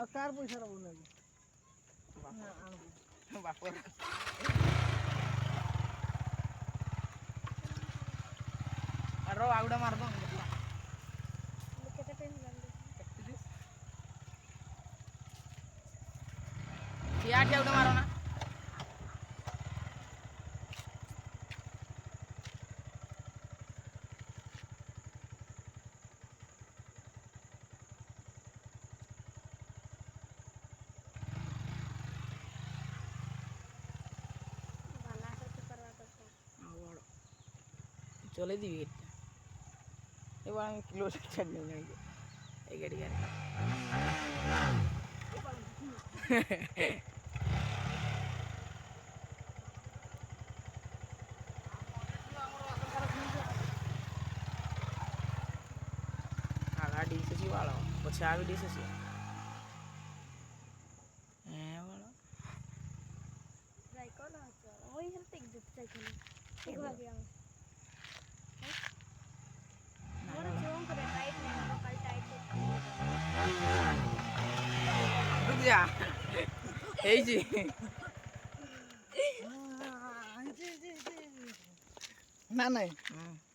car પૈસા બોલે બાપો અરે આવડે માર દો કેતા ટાઈમ લાગે યાર આવડે મારો ના વાલા તો કરવા પડશે આવડો ચલે દીવી એ વાળા કિલો ચડ નહીં એ ગાડી યાર આ ડીસી વાળો પછી આવી ડીસી વાળો જાય કોનો હતો ઓય હલતે એક જત જાય એક વાગે આવે મારો જોન કરે ટાઈટ ને કલ ટાઈટ રૂક જા એ જી ના નહીં હમ